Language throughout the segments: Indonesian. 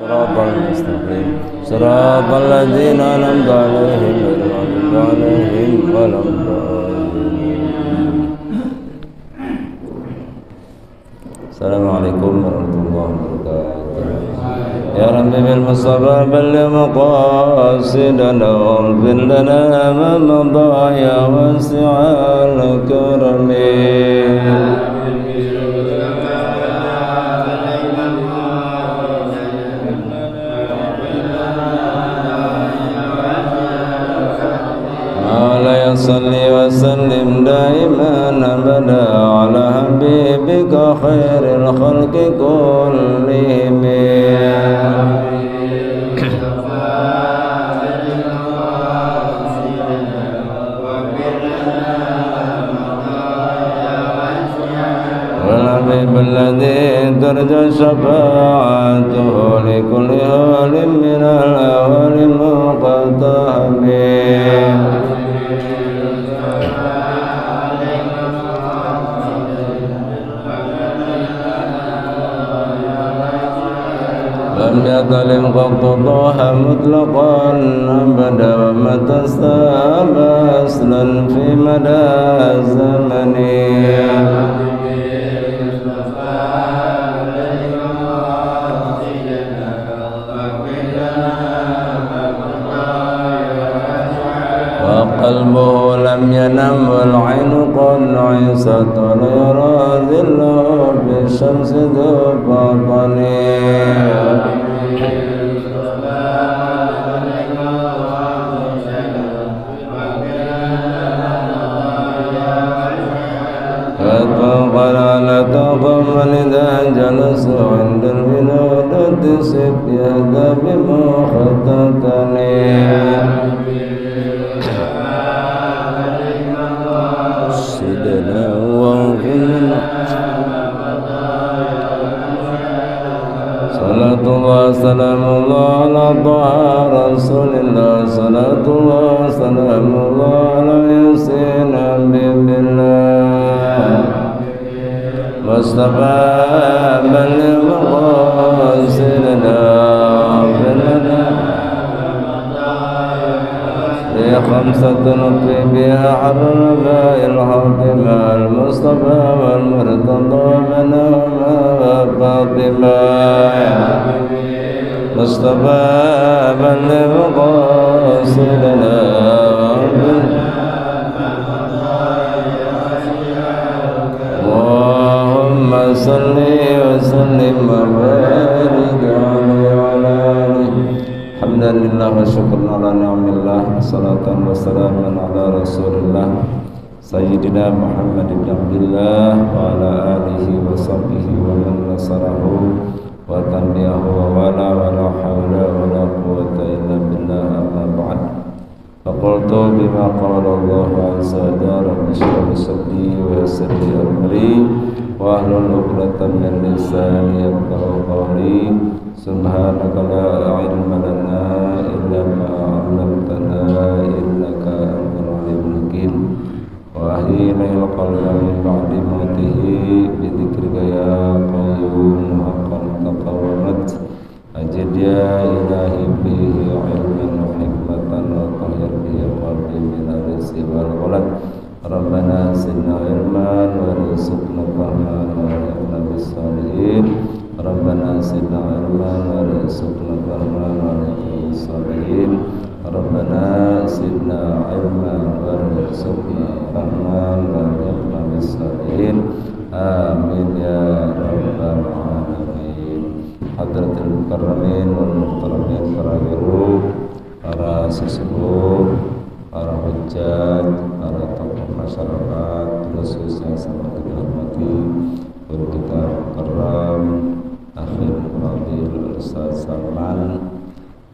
صراط المستقيم صراط الذين أنعمت عليهم غير المغضوب عليهم ولا الضالين. السلام عليكم ورحمة الله وبركاته. يا رب بالمصطفى بلغ مقاصدنا واغفر لنا ما مضى يا واسع الكرم. صل وسلم دائما أبدا على حبيبك خير الخلق كلهم. والحبيب الذي ترجى شفاعته لكل هول من الأهوال المقتحم. لم يظلم قط الله مطلقا أبدا ومتى استاب أصلا في مدى الزمن. وقلبه لم ينم والعين قد عيست ولا يرى ذله بالشمس ذو بطن. فقال لا تقم إذا جلسوا عند الولادة سب يدا بمختتني. سيدنا وغفرنا صلاة الله سلام الله على طه رسول الله. صلاة الله سلام الله على ياسين حبيب الله مصطفى بلغ مقاصدنا هي خمسة نطفي بها حرم الحاطمة المصطفى والمرتضى منهما فاطمة. مصطفى بلغ مقاصدنا اللهم صل وسلم وبارك عليه وعلى آله. حمدا لله وشكرا على نعم الله صلاة وسلاما على رسول الله سيدنا محمد بن عبد الله وعلى آله وصحبه ومن نصره وتبعه ولا حول ولا قوة إلا بالله. أما بعد فقلت بما قال الله عز وجل رب اشرح لي صدري ويسر لي أمري واحلل عقدة من لساني يفقهوا قولي. سبحانك لا علم لنا إلا ما علمتنا إنك أنت العليم الحكيم. وأحيي القلب من بعد موته بذكرك يا قيوم حقا تقومت. أجد يا إلهي فيه علما وحكمة وطهر به قلبي من الرزق والغلط. ربنا زدنا علما وارزقنا فهما والحقنا بالصالحين. ربنا زدنا علما وارزقنا فهما والحقنا بالصالحين. ربنا زدنا علما وارزقنا فهما والحقنا بالصالحين. آمين يا رب العالمين. Hadratul Mukarramin wal Muhtaramin, para guru, para sesepuh, para hujjat, para tokoh masyarakat, khusus yang sangat kita hormati, guru kita Mukarram, Akhil Fadil Ustaz Salman,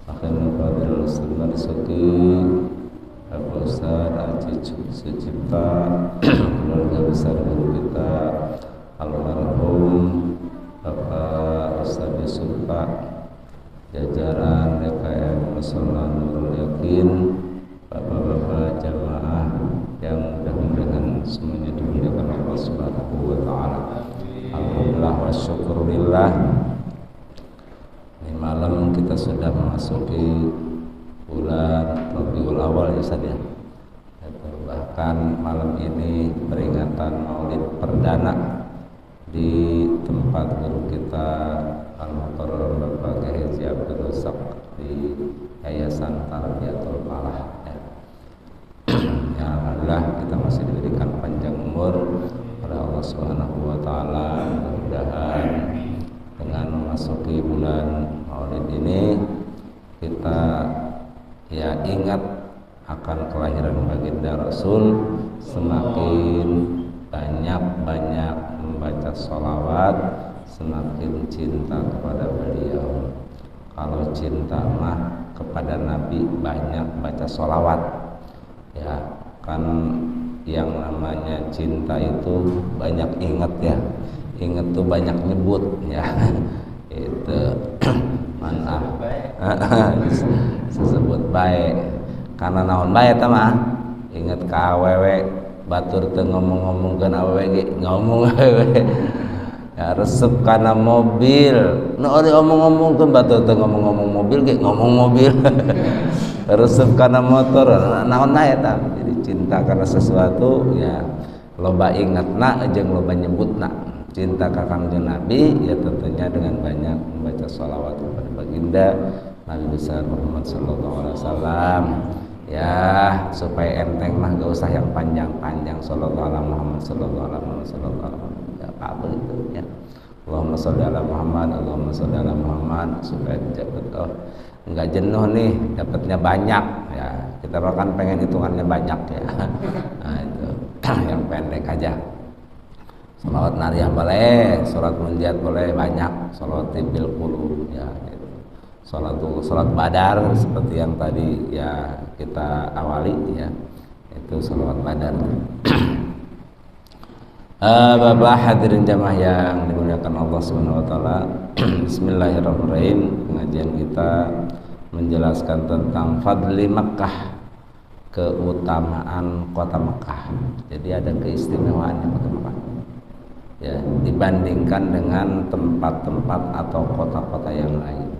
Akhil Fadil Ustaz Marzuki, Abu Ustaz Aji Sucipta, keluarga besar guru kita almarhum Bapak Ustaz Yusuf Pak, jajaran DKM Mushola Nurul Yakin, bapak-bapak jamaah yang mudah-mudahan semuanya dimuliakan Allah Subhanahu wa taala. Alhamdulillah wa syukurillah. Ini malam kita sudah memasuki bulan Rabiul Awal ya Ustaz ya. Bahkan malam ini peringatan Maulid perdana di tempat guru kita Al-Muqarrar Bapak Kiai Haji Abdul Razak di Yayasan Tarbiyatul Falah ya. Ya alhamdulillah kita masih diberikan panjang umur oleh Allah Subhanahu wa taala. Mudah-mudahan dengan memasuki bulan Maulid ini kita ya ingat akan kelahiran baginda Rasul, semakin banyak membaca sholawat, semakin cinta kepada beliau. Kalau cinta mah kepada Nabi banyak baca sholawat ya, kan yang namanya cinta itu banyak ingat ya, ingat tuh banyak nyebut ya. Itu mana disebut baik karena naon baik mah ingat ke awewe batur teu ngomong-ngomongkeun awewe ge ngomong awewe ya, resep kana mobil nu ari omong-omongkeun batur teu ngomong-ngomong mobil ge ngomong mobil resep kana motor naon bae eta. Jadi cinta karena sesuatu ya loba ingatna jeung loba nyebutna. Cinta ka Kangjeng Nabi ya tentunya dengan banyak membaca sholawat kepada baginda Nabi besar Muhammad sallallahu alaihi wasallam. Ya supaya enteng mah gak usah yang panjang-panjang. Sallallahu alaihi Muhammad sallallahu alaihi wasallam ya apa itu ya. Allahumma sholli ala Muhammad, Allahumma sholli ala Muhammad, supaya dapat enggak jenuh nih, dapatnya banyak ya. Kita bahkan pengen hitungannya banyak ya. Nah itu yang pendek aja. Sholawat nariyah boleh, sholat munjiat boleh banyak, sholawat bil qulub ya. Sholat badar seperti yang tadi ya kita awali ya, itu sholawat badar. Bapak hadirin jamaah yang dimuliakan Allah Subhanahu wa taala. Bismillahirrahmanirrahim. Pengajian kita menjelaskan tentang fadli Makkah, keutamaan kota Makkah. Jadi ada keistimewaannya kota Makkah ya, dibandingkan dengan tempat-tempat atau kota-kota yang lain.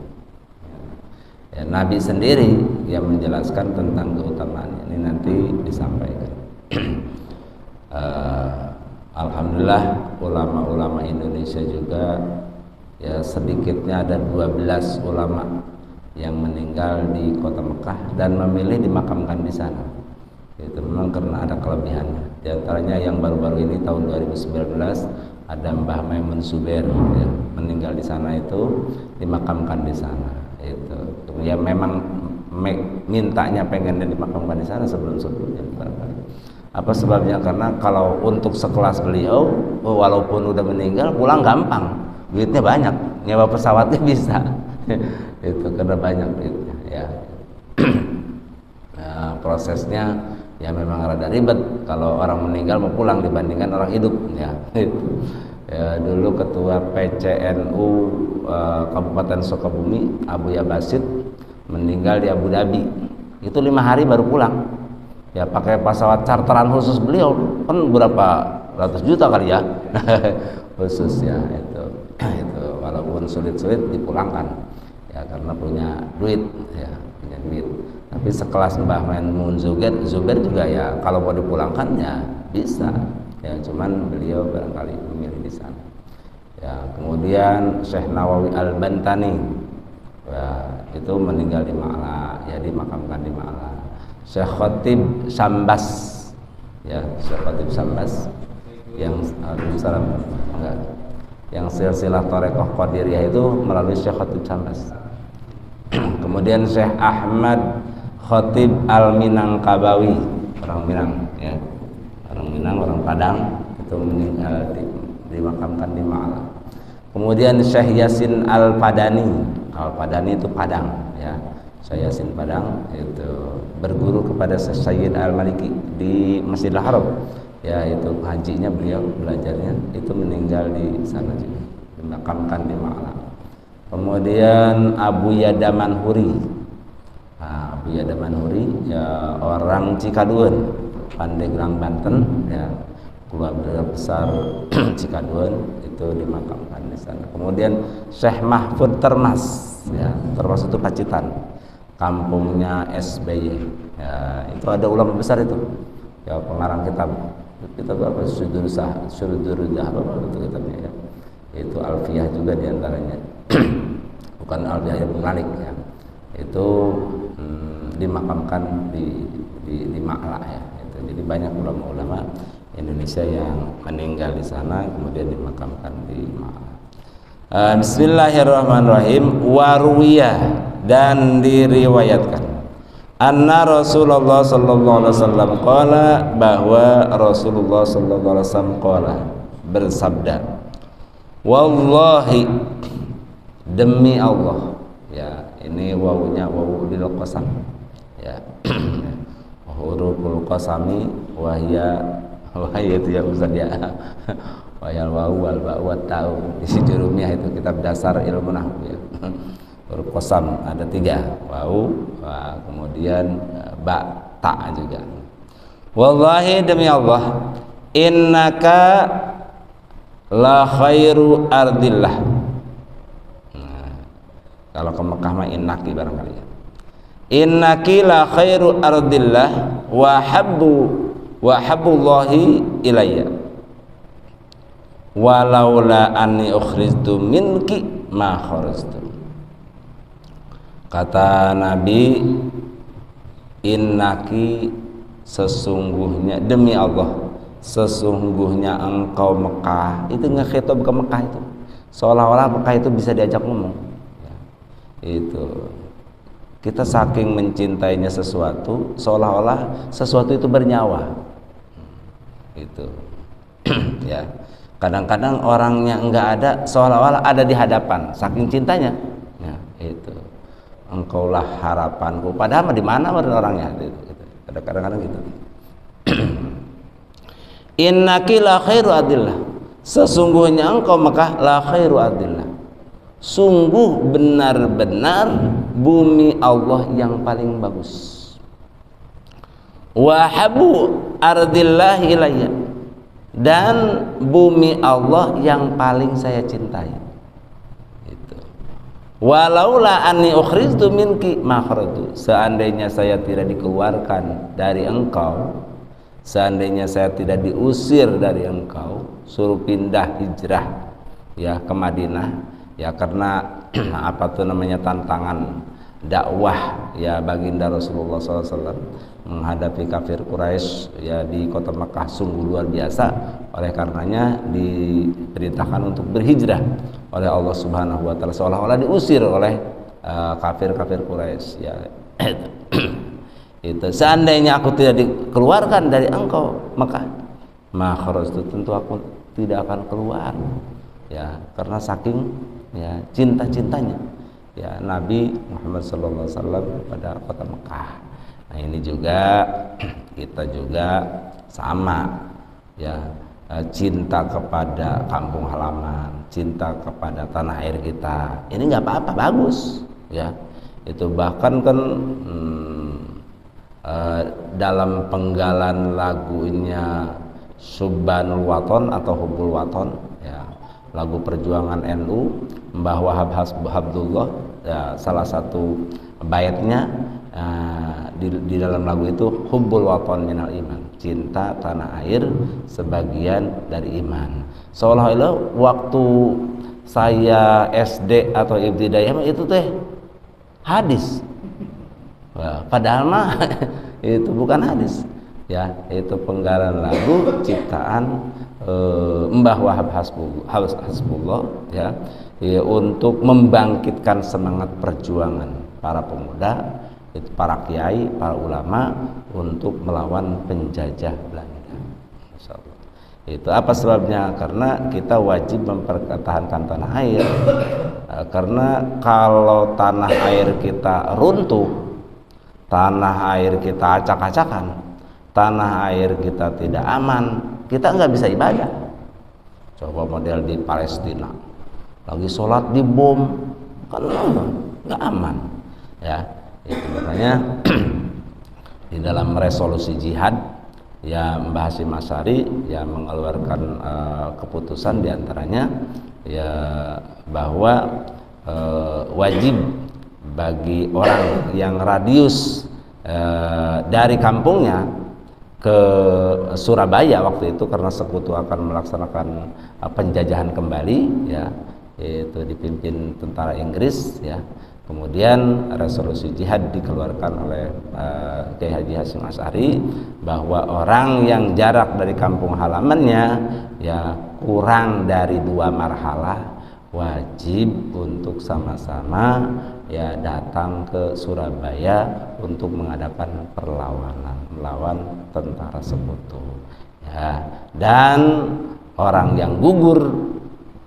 Ya, Nabi sendiri yang menjelaskan tentang keutamaan ini nanti disampaikan. Alhamdulillah ulama-ulama Indonesia juga ya sedikitnya ada 12 ulama yang meninggal di kota Mekah dan memilih dimakamkan di sana. Itu memang karena ada kelebihannya. Di antaranya yang baru-baru ini tahun 2019 ada Mbah Maimun Zubair ya, meninggal di sana itu dimakamkan di sana. Itu ya memang mintanya pengen dimakamkan di sana sebelumnya. Apa sebabnya? Karena kalau untuk sekelas beliau walaupun udah meninggal pulang gampang, duitnya banyak, nyewa pesawatnya bisa. Itu karena banyak duitnya ya. Nah, prosesnya ya memang rada ribet kalau orang meninggal mau pulang dibandingkan orang hidup ya. Ya dulu ketua PCNU Kabupaten Sukabumi Abuya Basit meninggal di Abu Dhabi, itu 5 hari baru pulang ya, pakai pesawat charteran khusus beliau kan berapa ratus juta kali ya khusus ya. Itu walaupun sulit-sulit dipulangkan ya karena punya duit ya, punya duit. Tapi sekelas Mbah Maimun Zubair juga ya kalau mau dipulangkan ya bisa ya, cuman beliau barangkali memilih di sana ya. Kemudian Syekh Nawawi Al-Bantani ya, itu meninggal di Ma'la ya, dimakamkan di Ma'la. Syekh Khatib Syambas ya, Syekh Khatib Syambas yang enggak, yang silsilah Thariqah Qadiriyah itu melalui Syekh Khatib Syambas. Kemudian Syekh Ahmad Khatib Al-Minangkabawi, orang Minang ya, orang Minang, orang Padang, itu meninggal dimakamkan di Ma'la. Kemudian Syekh Yasin Al-Padani, Al-Padani itu Padang ya, Syekh Yasin Padang itu berguru kepada Syekh Sayyid Al-Maliki di Masjidil Haram ya, itu hajinya beliau belajarnya, itu meninggal di sana juga, dimakamkan di Ma'la. Kemudian Abu Yada Manhuri, Abu Yada Manhuri ya, orang Cikaduun, Pandeglang Banten ya, keluarga besar Cikaduun, itu dimakamkan di di sana. Kemudian Syekh Mahfud Termas, ya, Termas itu Pacitan, kampungnya SBY. Ya, itu ada ulama besar itu, ya, pengarang kitab apa, Syurudurudah apa itu kitabnya, ya. Itu Alfiyah juga diantaranya. Bukan Alfiyah Ibnu Malik, ya. Itu dimakamkan di Makla, ya. Jadi banyak ulama-ulama Indonesia yang meninggal di sana kemudian dimakamkan di Makla. Bismillahirrahmanirrahim. Warwiyah, dan diriwayatkan anna Rasulullah sallallahu alaihi wasallam qala, bahwa Rasulullah sallallahu alaihi wasallam qala, bersabda, wallahi, demi Allah, ya, ini wawunya wawu lil qasam, ya. Huruful qasami wahya itu ya Ustaz, ya. Wahya wawu wal ba wa ta'u, isi jurumiyah itu kitab dasar ilmu nahwu, ya. Huruf qasam ada 3, wawu, kemudian ba, ta juga. Wallahi, demi Allah, innaka la khairu ardillah. Nah, kalau ke Mekah mah innaki barangkali, ya. Innaki la khairu ardillah wa habbullahi ilayya walaula anni ukhrijtu minki ma kharajtu. Kata Nabi, innaki, sesungguhnya, demi Allah, sesungguhnya engkau Mekah, itu ngekhitab ke Mekah itu seolah-olah Mekah itu bisa diajak ngomong, ya. Itu kita saking mencintainya sesuatu seolah-olah sesuatu itu bernyawa, itu. Ya, kadang-kadang orangnya enggak ada seolah-olah ada di hadapan saking cintanya, ya, itu. Engkaulah harapanku, padahal di mana orangnya, gitu. Kadang-kadang gitu. Innaki la khairu adillah, sesungguhnya engkau Mekah la khairu adillah, sungguh benar-benar bumi Allah yang paling bagus. Wa habu ardillah ilayya, dan bumi Allah yang paling saya cintai. Itu. Walaula anni ukhrijtu minki ma kharajtu, seandainya saya tidak dikeluarkan dari engkau, seandainya saya tidak diusir dari engkau, suruh pindah hijrah, ya, ke Madinah, ya, karena apa tuh namanya, tantangan dakwah, ya, baginda Rasulullah SAW menghadapi kafir Quraisy, ya, di kota Mekah sungguh luar biasa. Oleh karenanya diperintahkan untuk berhijrah oleh Allah Subhanahu wa taala, seolah-olah diusir oleh kafir-kafir Quraisy, ya. Itu, seandainya aku tidak dikeluarkan dari engkau Mekah, ma kharajtu, tentu aku tidak akan keluar, ya, karena saking, ya, cinta-cintanya, ya, Nabi Muhammad SAW pada kota Mekah. Nah, ini juga kita juga sama, ya, cinta kepada kampung halaman, cinta kepada tanah air kita. Ini nggak apa-apa, bagus, ya. Itu bahkan kan dalam penggalan lagunya Subhanul Waton atau Hubbul Waton, ya, lagu perjuangan NU, Mbah Wahab Habdullah, ya, salah satu baitnya di dalam lagu itu, Hubbul Waton minal iman, cinta tanah air sebagian dari iman. Seolah-olah waktu saya SD atau ibtidaiyah itu teh hadis, padahal mah itu bukan hadis, ya, itu penggalan lagu ciptaan Mbah Wahab Hasbullah, ya, untuk membangkitkan semangat perjuangan para pemuda, itu para kiai, para ulama untuk melawan penjajah Belanda. Insyaallah. Itu apa sebabnya? Karena kita wajib mempertahankan tanah air. Karena kalau tanah air kita runtuh, tanah air kita acak-acakan, tanah air kita tidak aman, kita nggak bisa ibadah. Coba model di Palestina, lagi sholat di bom, kan nggak aman, ya. Itu makanya di dalam resolusi jihad, ya, Mbah Hasyim Asy'ari, ya, mengeluarkan keputusan diantaranya, ya bahwa wajib bagi orang yang radius dari kampungnya ke Surabaya waktu itu, karena sekutu akan melaksanakan penjajahan kembali, ya, itu dipimpin tentara Inggris, ya. Kemudian resolusi jihad dikeluarkan oleh Kiai Haji Hasyim Asy'ari bahwa orang yang jarak dari kampung halamannya ya kurang dari 2 marhalah wajib untuk sama-sama ya datang ke Surabaya untuk mengadakan perlawanan melawan tentara sekutu, ya. Dan orang yang gugur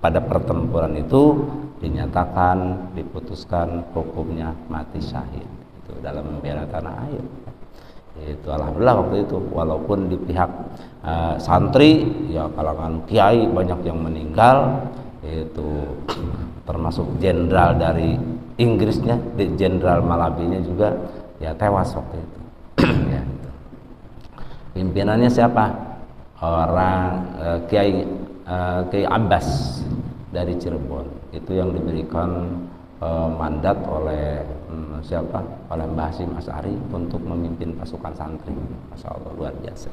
pada pertempuran itu dinyatakan, diputuskan hukumnya mati syahid, itu dalam membela tanah air. Itu alhamdulillah waktu itu, walaupun di pihak santri ya kalangan kiai banyak yang meninggal, itu termasuk jenderal dari Inggrisnya, jenderal Malabinya juga ya tewas waktu itu. Ya, gitu. Pimpinannya siapa? Orang Kiai Abbas dari Cirebon, itu yang diberikan mandat oleh siapa? Oleh Mbah Hasyim Asy'ari untuk memimpin pasukan santri. Masya Allah, luar biasa.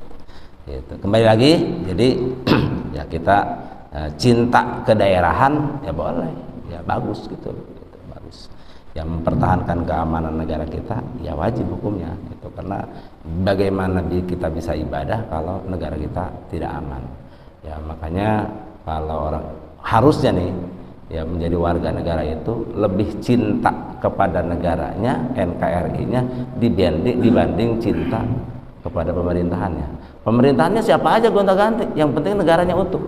Gitu. Kembali lagi, jadi ya kita cinta kedaerahan ya boleh, ya bagus gitu, bagus. Yang mempertahankan keamanan negara kita ya wajib hukumnya itu, karena bagaimana kita bisa ibadah kalau negara kita tidak aman. Ya makanya kalau orang harusnya nih ya menjadi warga negara itu lebih cinta kepada negaranya, NKRI-nya dibanding cinta kepada pemerintahannya. Pemerintahannya siapa aja gonta-ganti, yang penting negaranya utuh.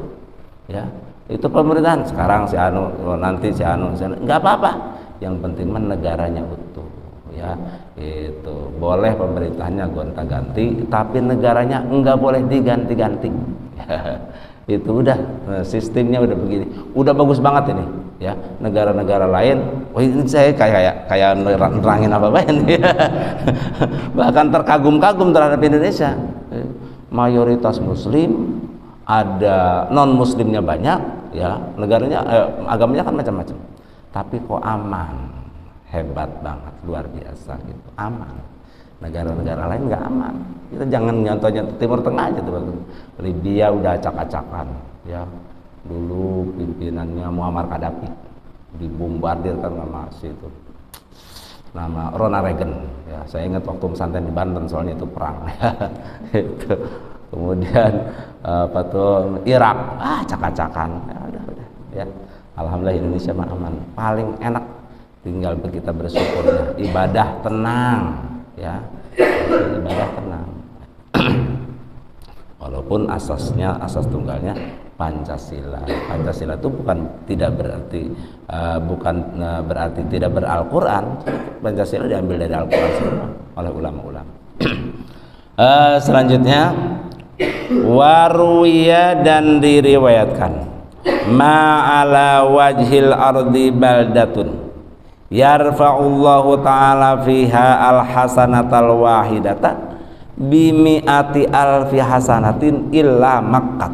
Ya, itu pemerintahan sekarang si anu, nanti si anu, nggak apa-apa. Yang penting negaranya utuh. Ya, itu boleh pemerintahannya gonta-ganti, tapi negaranya nggak boleh diganti-ganti. Itu udah sistemnya udah begini, udah bagus banget ini, ya. Negara-negara lain, oh ini saya kayak nerangin apa ini, bahkan terkagum-kagum terhadap Indonesia. Mayoritas Muslim, ada non Muslimnya banyak, ya. Negaranya, agamanya kan macam-macam, tapi kok aman, hebat banget, luar biasa gitu, aman. Negara-negara lain nggak aman. Kita jangan nyontohnya Timur Tengah aja tuh. Libya udah acak-acakan, ya. Dulu pimpinannya Muammar Gaddafi dibombardir kan sama itu nama Ronald Reagan, ya. Saya ingat waktu pesantren di Banten soalnya itu perang. Itu. Kemudian apa tuh Irak, acak-acakan. Ya udah, ya. Alhamdulillah Indonesia mah aman. Paling enak tinggal kita bersyukurnya, ibadah tenang, ya. Ibadah tenang. Walaupun asas tunggalnya Pancasila. Pancasila itu bukan berarti tidak beral-Quran. Pancasila diambil dari Al-Quran semua oleh ulama-ulama. Selanjutnya waruya, dan diriwayatkan ma'ala wajhil ardi baldatun yarfa'ullahu ta'ala fiha al-hasanatal wahidata bimi'ati alfi hasanatin illa Makkah.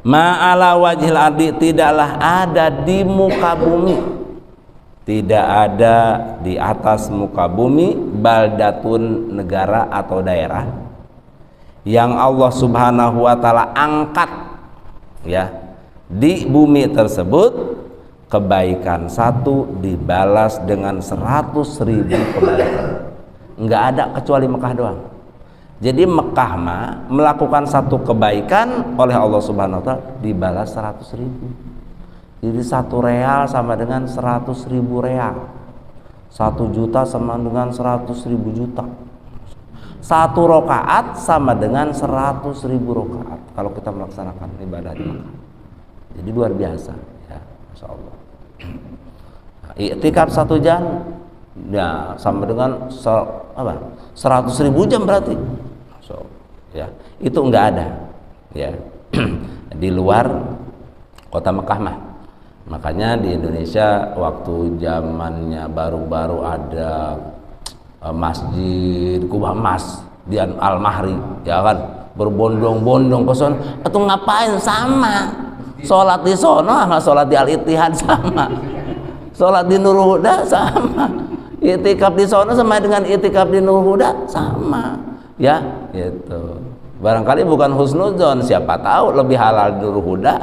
Ma'ala wajhil ardi, tidaklah ada di muka bumi, tidak ada di atas muka bumi, baldatun, negara atau daerah, yang Allah subhanahu wa ta'ala angkat, ya, di bumi tersebut kebaikan satu dibalas dengan 100.000 kebaikan. Nggak ada kecuali Mekah doang. Jadi Mekah mah melakukan satu kebaikan oleh Allah Subhanahu wa ta'ala dibalas 100.000. Jadi 1 real sama dengan 100.000 real. 1 juta sama dengan 100.000 juta. 1 rakaat sama dengan 100.000 rakaat kalau kita melaksanakan ibadah di Mekah. Jadi luar biasa, ya, Masya Allah. Iktikaf 1 jam, ya sama dengan 100.000 jam berarti. So, ya, itu enggak ada, ya. Di luar kota Mekah mah. Makanya di Indonesia waktu zamannya baru-baru ada masjid Kubah Emas di Al-Mahri, ya kan, berbondong-bondong ke sana. Itu ngapain? Sama Sholat di sono sama sholat di Al-Ittihad sama, sholat di Nurul Huda sama, itikaf di sono sama dengan itikaf di Nurul Huda sama, ya gitu. Barangkali bukan husnudzon, siapa tahu lebih halal di Nurul Huda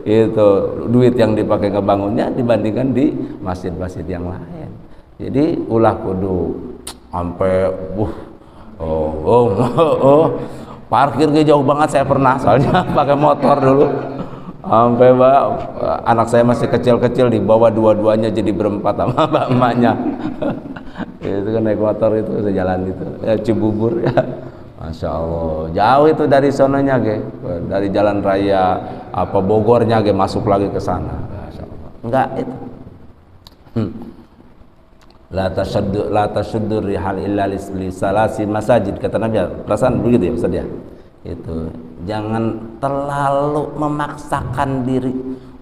itu duit yang dipakai ngebangunnya dibandingkan di masjid-masjid yang lain. Jadi ulah kudu sampai parkir jauh banget. Saya pernah soalnya pakai motor dulu sampai anak saya masih kecil-kecil dibawa dua-duanya jadi berempat sama mbak-mbaknya itu kan naik motor itu sejalan itu ya Cibubur ya, Masya Allah jauh itu dari sononya dari jalan raya Bogornya masuk lagi ke sana. Masya Allah. Enggak itu la tasuddur rihal illa li salasi masajid, kata Nabi. Perasaan begitu ya Ustaz ya. Itu jangan terlalu memaksakan diri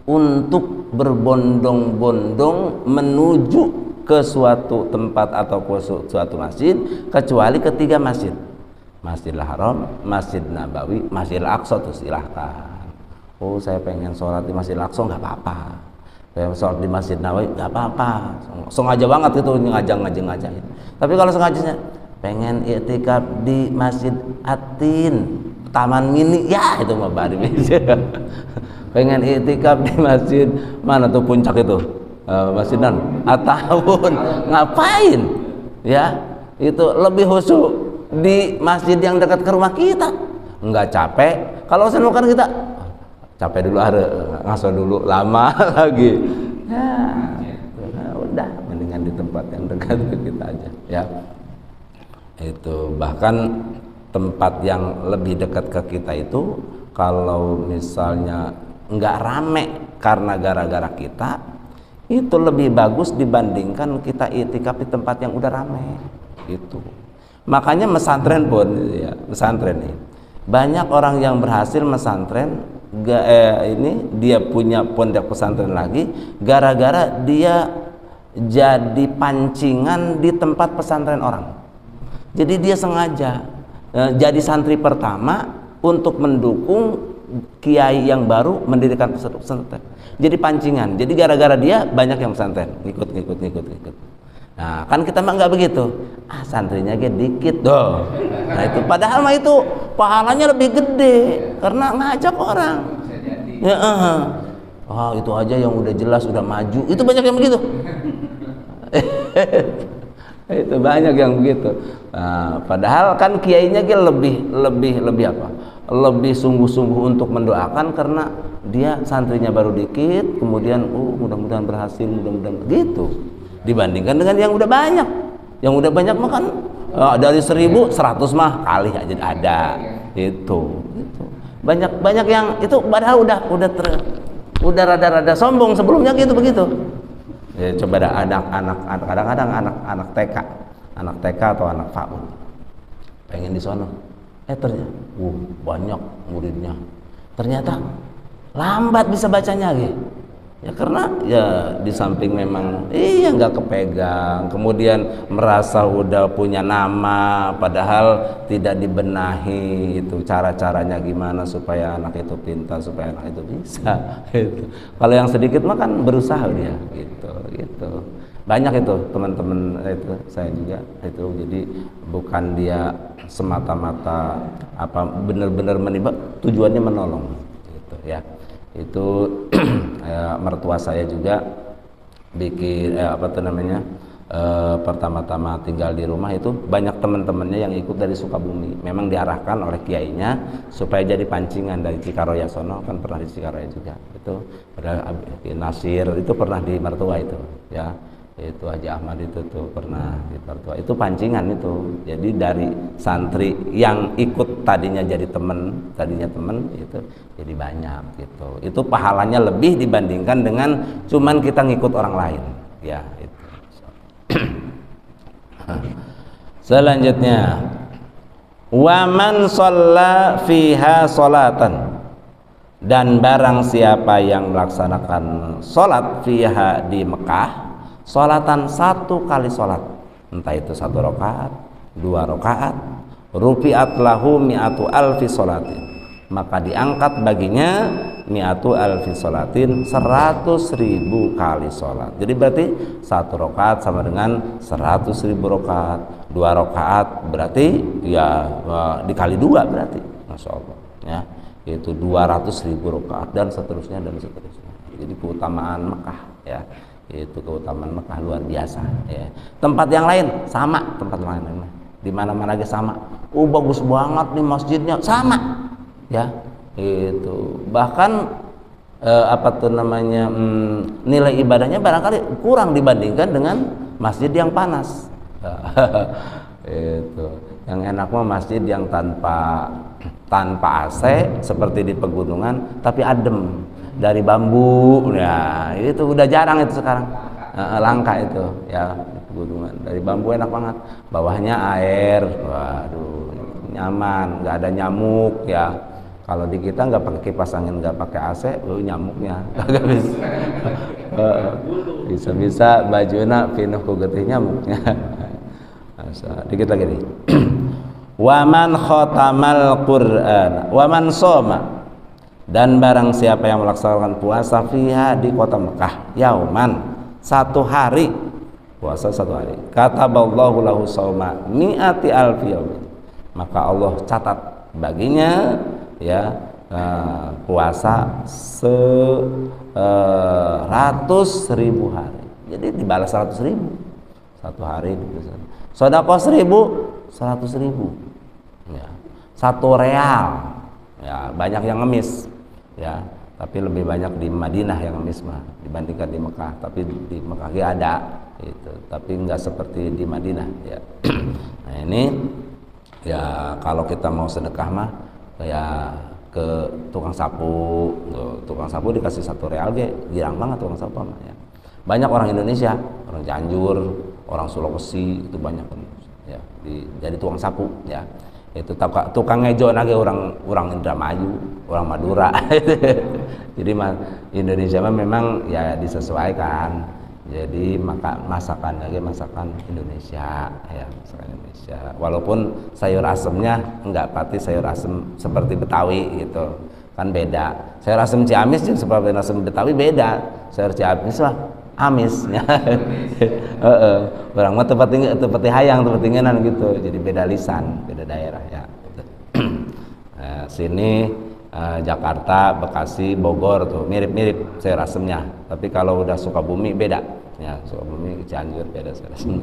untuk berbondong-bondong menuju ke suatu tempat atau ke suatu masjid kecuali ketiga masjid: Masjidil Haram, Masjid Nabawi, Masjidil Aqsa. Tuh silahkan. Oh saya pengen sholat di Masjidil Aqsa, nggak apa-apa. Pengen sholat di Masjid Nabawi, nggak apa-apa. Sengaja banget itu ngajak-ngajakin. Tapi kalau sengajanya pengen iktikaf di Masjid Atin, Taman Mini, ya itu mah bari bisa. Pengen iktikaf di masjid mana tuh puncak itu, Masjid At-Tahun, ngapain? Ya itu lebih khusyuk di masjid yang dekat ke rumah kita, nggak capek. Kalau kan kita capek dulu, ada ngaso dulu lama lagi. Ya, udah mendingan di tempat yang dekat ke kita aja. Ya itu bahkan tempat yang lebih dekat ke kita itu kalau misalnya nggak rame karena gara-gara kita, itu lebih bagus dibandingkan kita itikaf di tempat yang udah rame itu. Makanya mesantren pun ya, mesantren nih banyak orang yang berhasil mesantren ini dia punya pondok pesantren lagi gara-gara dia jadi pancingan di tempat pesantren orang. Jadi dia sengaja jadi santri pertama untuk mendukung kiai yang baru mendirikan pesantren. Jadi pancingan. Jadi gara-gara dia banyak yang pesantren ngikut. Nah kan kita mah nggak begitu. Santrinya dikit doh. Nah itu padahal mah itu pahalanya lebih gede karena ngajak orang. Ya, itu aja yang udah jelas udah maju. Itu banyak yang begitu. Itu banyak yang begitu. Nah, padahal kan kiainya lebih apa? Lebih sungguh-sungguh untuk mendoakan karena dia santrinya baru dikit, kemudian mudah-mudahan berhasil, mudah-mudahan gitu. Dibandingkan dengan yang udah banyak. Yang udah banyak mah kan dari 1.000 100 mah kali aja ada. Itu. Banyak yang itu padahal udah rada-rada sombong sebelumnya gitu begitu. Ya, coba ada anak-anak kadang-kadang anak TK atau anak PAUD pengen di sono, ternyata banyak muridnya, ternyata lambat bisa bacanya gitu. Ya karena ya di samping memang nggak kepegang, kemudian merasa udah punya nama padahal tidak dibenahi itu cara-caranya gimana supaya anak itu pintar, supaya anak itu bisa gitu. Kalau yang sedikit mah kan berusaha dia gitu. Banyak itu teman-teman itu saya juga itu, jadi bukan dia semata-mata benar-benar menimba, tujuannya menolong gitu ya. Itu mertua saya juga bikin pertama-tama tinggal di rumah itu banyak teman-temannya yang ikut dari Sukabumi, memang diarahkan oleh kiainya supaya jadi pancingan dari Cikaroya sono, kan pernah di Cikaroya juga itu, pada Nasir itu pernah di mertua itu ya, itu Haji Ahmad itu tuh pernah di mertua, itu pancingan itu. Jadi dari santri yang ikut tadinya teman itu jadi banyak gitu. Itu pahalanya lebih dibandingkan dengan cuman kita ngikut orang lain ya itu. Selanjutnya wa man shalla fiha sholatan, dan barang siapa yang melaksanakan sholat fiha di Mekah, sholatan satu kali sholat, entah itu 1 rakaat 2 rakaat, rufi'at lahu mi'atu alfi sholatin, maka diangkat baginya mi'atu alfi sholatin 100.000 kali sholat. Jadi berarti 1 rakaat sama dengan 100.000 rakaat. 2 rakaat berarti ya dikali 2 berarti, masya Allah ya, yaitu 200.000 rakaat dan seterusnya dan seterusnya. Jadi keutamaan Mekah ya, itu keutamaan Mekah luar biasa ya. Tempat yang lain sama, tempat lain di mana-mana aja sama. Bagus banget nih masjidnya, sama ya. Itu bahkan apa tuh namanya, nilai ibadahnya barangkali kurang dibandingkan dengan masjid yang panas. Itu yang enak mah masjid yang tanpa AC seperti di pegunungan tapi adem, dari bambu ya, itu udah jarang itu sekarang, langka itu ya, di pegunungan dari bambu enak banget, bawahnya air, waduh nyaman, nggak ada nyamuk ya. Kalau di kita nggak pakai kipas angin, nggak pakai AC, nyamuknya kagak bisa bajuna pinuh ku getih nyamuknya. Dikit lagi nih. Waman khotamal Qur'an waman soma, dan barang siapa yang melaksanakan puasa fiha di kota Mekah yauman, 1 hari, puasa 1 hari, kataballahu lahu shauma mi'ati alfi yaumin, maka Allah catat baginya ya puasa 100.000 hari. Jadi dibalas 100.000 1 hari. Sedekah 100.000 ya, 1 real ya, banyak yang ngemis ya, tapi lebih banyak di Madinah yang ngemis mah dibandingkan di Mekah. Tapi di Mekah ya ada itu, tapi enggak seperti di Madinah ya. Nah ini ya, kalau kita mau sedekah mah ya ke tukang sapu. Tukang sapu dikasih 1 real ge, girang banget tukang sapu mah ya. Banyak orang Indonesia, orang Cianjur, orang Sulawesi itu banyak ya, jadi tukang sapu ya. Itu tukang ngejo lagi orang Indramayu, orang Madura. Jadi Indonesia memang ya disesuaikan. Jadi masakan lagi masakan Indonesia ya, masakan Indonesia. Walaupun sayur asemnya enggak pati sayur asem seperti Betawi gitu, kan beda. Sayur asem Ciamis jeung seperti asem Betawi beda. Sayur Ciamis mah amisnya. Orang mah tempat hayang, tempat tingenan gitu. Jadi beda lisan, beda daerah ya. Nah, sini Jakarta, Bekasi, Bogor tuh mirip-mirip sayur asemnya. Tapi kalau udah Sukabumi beda. Ya, Sukabumi, Cianjur beda sayur asem.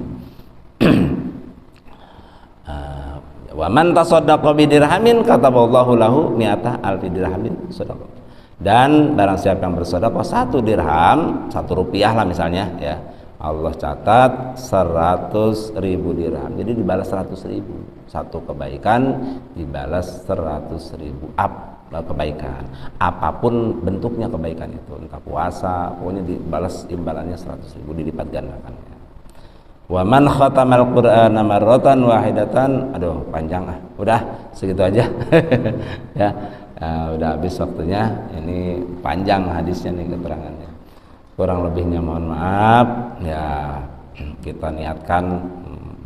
Wa man tasaddaqa bi dirhamin kataballahu lahu mi'ata alfi dirhamin shadaqah. Dan barang siapa yang bersedekah 1 dirham, 1 rupiah lah misalnya ya, Allah catat 100.000 dirham. Jadi dibalas 100.000. 1 kebaikan dibalas 100.000 kebaikan. Apapun bentuknya kebaikan itu, entah puasa, pokoknya dibalas imbalannya 100.000, dilipat gandakan ya. Wa man khatamal Qur'ana marratan wahidatan, aduh panjang ah. Udah segitu aja. Ya. Udah habis waktunya. Ini panjang hadisnya nih, keterangannya. Kurang lebihnya mohon maaf ya. Kita niatkan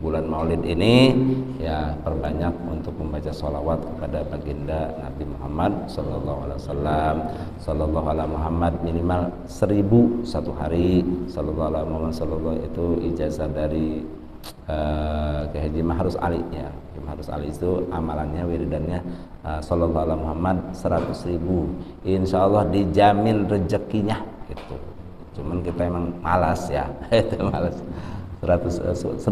bulan Maulid ini ya, perbanyak untuk membaca sholawat kepada baginda Nabi Muhammad sallallahu alaihi wasallam. Sallallahu alaihi Muhammad minimal 1.000 1 hari. Sallallahu alaihi Muhammad sallallahu, itu ijazah dari Kiai Haji Mahrus Ali ya. Mahrus Ali itu amalannya, wiridannya sallallahu alaihi Muhammad 100.000. Insyaallah dijamin rezekinya gitu. Cuman kita emang malas ya. Itu malas. 100.000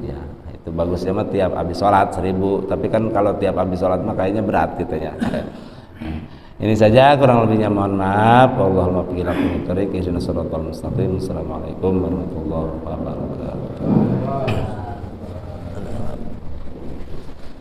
ya. Itu bagusnya mah tiap habis sholat 1.000. Tapi kan kalau tiap habis sholat mah kayaknya berat gitu ya. Ini saja, kurang lebihnya mohon maaf. Allahumma qina wa qina. Assalamualaikum warahmatullahi wabarakatuh.